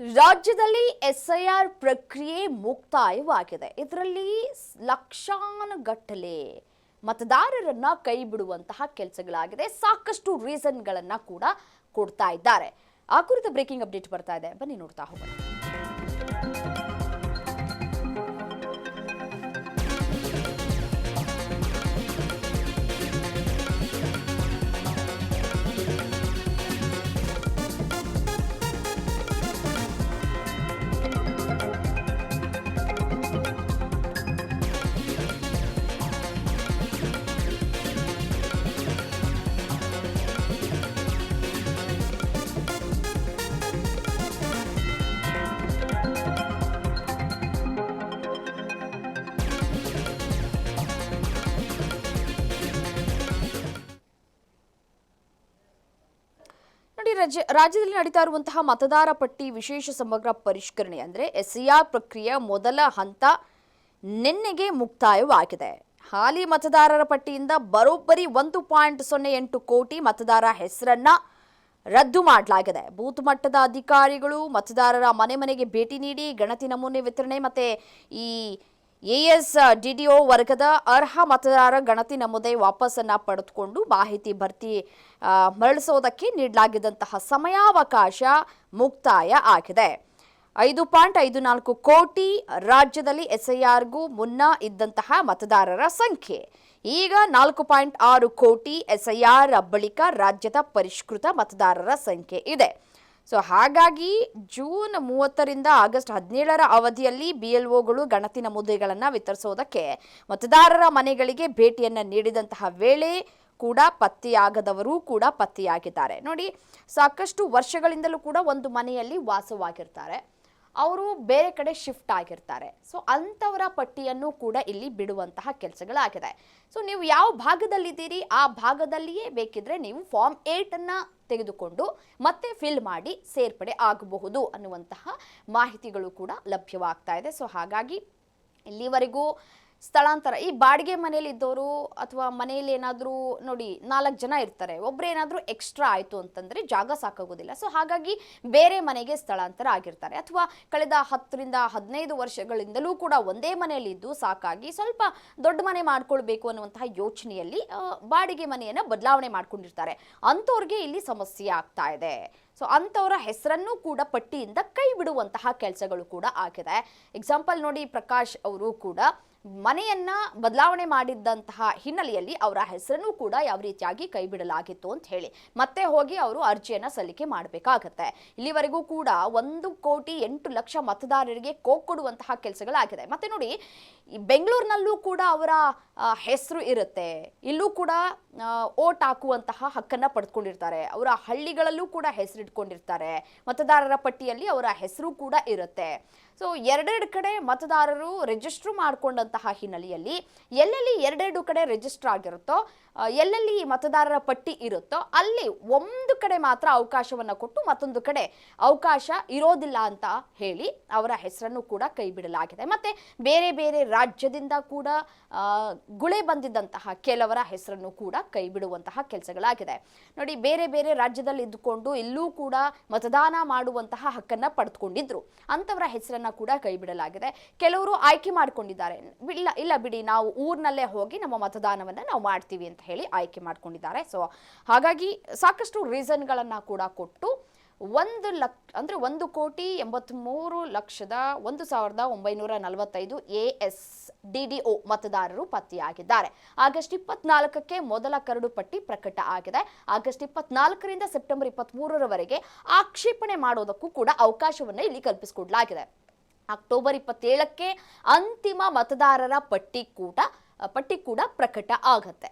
ರಾಜ್ಯದಲ್ಲಿ ಎಸ್ಐಆರ್ ಪ್ರಕ್ರಿಯೆ ಮುಕ್ತಾಯವಾಗಿದೆ. ಇದರಲ್ಲಿ ಲಕ್ಷಾನುಗಟ್ಟಲೆ ಮತದಾರರನ್ನ ಕೈ ಬಿಡುವಂತಹ ಕೆಲಸಗಳಾಗಿದೆ. ಸಾಕಷ್ಟು ರೀಸನ್ಗಳನ್ನ ಕೂಡ ಕೊಡ್ತಾ ಇದ್ದಾರೆ. ಆ ಕುರಿತ ಬ್ರೇಕಿಂಗ್ ಅಪ್ಡೇಟ್ ಬರ್ತಾ ಇದೆ, ಬನ್ನಿ ನೋಡ್ತಾ ಹೋಗೋಣ. ರಾಜ್ಯದಲ್ಲಿ ನಡೀತಾ ಇರುವಂತಹ ಮತದಾರ ಪಟ್ಟಿ ವಿಶೇಷ ಸಮಗ್ರ ಪರಿಷ್ಕರಣೆ ಅಂದ್ರೆ ಎಸ್ಐಆರ್ ಪ್ರಕ್ರಿಯೆಯ ಮೊದಲ ಹಂತ ನಿನ್ನೆಗೆ ಮುಕ್ತಾಯವಾಗಿದೆ. ಹಾಲಿ ಮತದಾರರ ಪಟ್ಟಿಯಿಂದ ಬರೋಬ್ಬರಿ 1.08 ಕೋಟಿ ಮತದಾರ ಹೆಸರನ್ನ ರದ್ದು ಮಾಡಲಾಗಿದೆ. ಬೂತ್ ಮಟ್ಟದ ಅಧಿಕಾರಿಗಳು ಮತದಾರರ ಮನೆ ಮನೆಗೆ ಭೇಟಿ ನೀಡಿ ಗಣತಿ ನಮೂನೆ ವಿತರಣೆ ಮತ್ತೆ ಈ ASDDO ವರ್ಗದ ಅರ್ಹ ಮತದಾರ ಗಣತಿ ನಮೂನೆ ವಾಪಸ್ಸನ್ನ ಪಡೆದುಕೊಂಡು ಮಾಹಿತಿ ಭರ್ತಿ ಮರಳಿಸೋದಕ್ಕೆ ನೀಡಲಾಗಿದ್ದಂತಹ ಸಮಯಾವಕಾಶ ಮುಕ್ತಾಯ ಆಗಿದೆ. 5.54 ಕೋಟಿ ರಾಜ್ಯದಲ್ಲಿ ಎಸ್ಐಆರ್ಗೂ ಮುನ್ನ ಇದ್ದಂತಹ ಮತದಾರರ ಸಂಖ್ಯೆ ಈಗ 4.6 ಕೋಟಿ ಎಸ್ಐಆರ್ ಬಳಿಕ ರಾಜ್ಯದ ಪರಿಷ್ಕೃತ ಮತದಾರರ ಸಂಖ್ಯೆ ಇದೆ. ಸೊ ಹಾಗಾಗಿ ಜೂನ್ 30ರಿಂದ ಆಗಸ್ಟ್ 17ರ ಅವಧಿಯಲ್ಲಿ BLOಗಳು ಗಣತಿ ನಮೂನೆಗಳನ್ನು ವಿತರಿಸೋದಕ್ಕೆ ಮತದಾರರ ಮನೆಗಳಿಗೆ ಭೇಟಿಯನ್ನು ನೀಡಿದಂತಹ ವೇಳೆ ಕೂಡ ಪತ್ತೆಯಾಗದವರು ಕೂಡ ಪತ್ತೆಯಾಗಿದ್ದಾರೆ. ನೋಡಿ, ಸಾಕಷ್ಟು ವರ್ಷಗಳಿಂದಲೂ ಕೂಡ ಒಂದು ಮನೆಯಲ್ಲಿ ವಾಸವಾಗಿರ್ತಾರೆ, ಅವರು ಬೇರೆ ಕಡೆ ಶಿಫ್ಟ್ ಆಗಿರ್ತಾರೆ. ಸೊ ಅಂಥವರ ಪಟ್ಟಿಯನ್ನು ಕೂಡ ಇಲ್ಲಿ ಬಿಡುವಂತಹ ಕೆಲಸಗಳಾಗಿದೆ. ಸೊ ನೀವು ಯಾವ ಭಾಗದಲ್ಲಿದ್ದೀರಿ ಆ ಭಾಗದಲ್ಲಿಯೇ ಬೇಕಿದ್ರೆ ನೀವು ಫಾರ್ಮ್ 8 ತೆಗೆದುಕೊಂಡು ಮತ್ತೆ ಫಿಲ್ ಮಾಡಿ ಸೇರ್ಪಡೆ ಆಗಬಹುದು ಅನ್ನುವಂತಹ ಮಾಹಿತಿಗಳು ಕೂಡ ಲಭ್ಯವಾಗ್ತಾ ಇದೆ. ಸೊ ಹಾಗಾಗಿ ಇಲ್ಲಿವರೆಗೂ ಸ್ಥಳಾಂತರ, ಈ ಬಾಡಿಗೆ ಮನೇಲಿ ಇದ್ದವರು ಅಥವಾ ಮನೆಯಲ್ಲಿ ಏನಾದರೂ ನೋಡಿ 4 ಜನ ಇರ್ತಾರೆ, ಒಬ್ರು ಏನಾದರೂ ಎಕ್ಸ್ಟ್ರಾ ಆಯಿತು ಅಂತಂದರೆ ಜಾಗ ಸಾಕಾಗೋದಿಲ್ಲ. ಸೊ ಹಾಗಾಗಿ ಬೇರೆ ಮನೆಗೆ ಸ್ಥಳಾಂತರ ಆಗಿರ್ತಾರೆ, ಅಥವಾ ಕಳೆದ 10ರಿಂದ 15 ವರ್ಷಗಳಿಂದಲೂ ಕೂಡ ಒಂದೇ ಮನೆಯಲ್ಲಿ ಇದ್ದು ಸಾಕಾಗಿ ಸ್ವಲ್ಪ ದೊಡ್ಡ ಮನೆ ಮಾಡ್ಕೊಳ್ಬೇಕು ಅನ್ನುವಂತಹ ಯೋಚನೆಯಲ್ಲಿ ಬಾಡಿಗೆ ಮನೆಯನ್ನು ಬದಲಾವಣೆ ಮಾಡ್ಕೊಂಡಿರ್ತಾರೆ. ಅಂಥವ್ರಿಗೆ ಇಲ್ಲಿ ಸಮಸ್ಯೆ ಆಗ್ತಾ ಇದೆ. ಸೊ ಅಂಥವರ ಹೆಸರನ್ನು ಕೂಡ ಪಟ್ಟಿಯಿಂದ ಕೈ ಬಿಡುವಂತಹ ಕೆಲಸಗಳು ಕೂಡ ಆಗಿದೆ. ಎಕ್ಸಾಂಪಲ್ ನೋಡಿ, ಪ್ರಕಾಶ್ ಅವರು ಕೂಡ ಮನೆಯನ್ನ ಬದಲಾವಣೆ ಮಾಡಿದ್ದಂತಹ ಹಿನ್ನೆಲೆಯಲ್ಲಿ ಅವರ ಹೆಸರನ್ನು ಕೂಡ ಯಾವ ರೀತಿಯಾಗಿ ಕೈ ಬಿಡಲಾಗಿತ್ತು ಅಂತ ಹೇಳಿ ಮತ್ತೆ ಹೋಗಿ ಅವರು ಅರ್ಜಿಯನ್ನ ಸಲ್ಲಿಕೆ ಮಾಡಬೇಕಾಗತ್ತೆ. ಇಲ್ಲಿವರೆಗೂ ಕೂಡ 1.8 ಕೋಟಿ ಮತದಾರರಿಗೆ ಕೊಡುವಂತಹ ಕೆಲಸಗಳಾಗಿದೆ. ಮತ್ತೆ ನೋಡಿ, ಈ ಬೆಂಗಳೂರಿನಲ್ಲೂ ಕೂಡ ಅವರ ಹೆಸರು ಇರುತ್ತೆ, ಇಲ್ಲೂ ಕೂಡ ಓಟ್ ಹಾಕುವಂತಹ ಹಕ್ಕನ್ನ ಪಡೆದುಕೊಂಡಿರ್ತಾರೆ. ಅವರ ಹಳ್ಳಿಗಳಲ್ಲೂ ಕೂಡ ಹೆಸರಿಟ್ಕೊಂಡಿರ್ತಾರೆ, ಮತದಾರರ ಪಟ್ಟಿಯಲ್ಲಿ ಅವರ ಹೆಸರು ಕೂಡ ಇರುತ್ತೆ. ಸೊ ಎರಡೆರಡು ಕಡೆ ಮತದಾರರು ರಿಜಿಸ್ಟರ್ ಮಾಡಿಕೊಂಡಂತಹ ಹಿನ್ನೆಲೆಯಲ್ಲಿ ಎಲ್ಲೆಲ್ಲಿ ಎರಡೆರಡು ಕಡೆ ರಿಜಿಸ್ಟರ್ ಆಗಿರುತ್ತೋ, ಎಲ್ಲೆಲ್ಲಿ ಮತದಾರರ ಪಟ್ಟಿ ಇರುತ್ತೋ ಅಲ್ಲಿ ಒಂದು ಕಡೆ ಮಾತ್ರ ಅವಕಾಶವನ್ನು ಕೊಟ್ಟು ಮತ್ತೊಂದು ಕಡೆ ಅವಕಾಶ ಇರೋದಿಲ್ಲ ಅಂತ ಹೇಳಿ ಅವರ ಹೆಸರನ್ನು ಕೂಡ ಕೈ ಬಿಡಲಾಗಿದೆ. ಮತ್ತೆ ಬೇರೆ ಬೇರೆ ರಾಜ್ಯದಿಂದ ಕೂಡ ಗುಳೆ ಬಂದಿದ್ದಂತಹ ಕೆಲವರ ಹೆಸರನ್ನು ಕೂಡ ಕೈ ಬಿಡುವಂತಹ ಕೆಲಸಗಳಾಗಿದೆ. ನೋಡಿ, ಬೇರೆ ಬೇರೆ ರಾಜ್ಯದಲ್ಲಿ ಇದ್ದುಕೊಂಡು ಇಲ್ಲೂ ಕೂಡ ಮತದಾನ ಮಾಡುವಂತಹ ಹಕ್ಕನ್ನ ಪಡೆದುಕೊಂಡಿದ್ರು, ಅಂಥವರ ಹೆಸರನ್ನ ಕೂಡ ಕೈ ಬಿಡಲಾಗಿದೆ. ಕೆಲವರು ಆಯ್ಕೆ ಮಾಡಿಕೊಂಡಿದ್ದಾರೆ, ಇಲ್ಲ ಬಿಡಿ ನಾವು ಊರಿನಲ್ಲೇ ಹೋಗಿ ನಮ್ಮ ಮತದಾನವನ್ನ ನಾವು ಮಾಡ್ತೀವಿ ಅಂತ ಹೇಳಿ ಆಯ್ಕೆ ಮಾಡ್ಕೊಂಡಿದ್ದಾರೆ. ಸೊ ಹಾಗಾಗಿ ಸಾಕಷ್ಟು ರೀಸನ್ಗಳನ್ನ ಕೂಡ ಕೊಟ್ಟು 1,83,01,945 ASDDO ಮತದಾರರು ಪತ್ತೆಯಾಗಿದ್ದಾರೆ. ಆಗಸ್ಟ್ 24ಕ್ಕೆ ಮೊದಲ ಕರಡು ಪಟ್ಟಿ ಪ್ರಕಟ ಆಗಿದೆ. ಆಗಸ್ಟ್ 24ರಿಂದ ಸೆಪ್ಟೆಂಬರ್ 23ರವರೆಗೆ ಆಕ್ಷೇಪಣೆ ಮಾಡೋದಕ್ಕೂ ಕೂಡ ಅವಕಾಶವನ್ನು ಇಲ್ಲಿ ಕಲ್ಪಿಸಿಕೊಡಲಾಗಿದೆ. ಅಕ್ಟೋಬರ್ 27ಕ್ಕೆ ಅಂತಿಮ ಮತದಾರರ ಪಟ್ಟಿ ಕೂಡ ಪ್ರಕಟ ಆಗತ್ತೆ.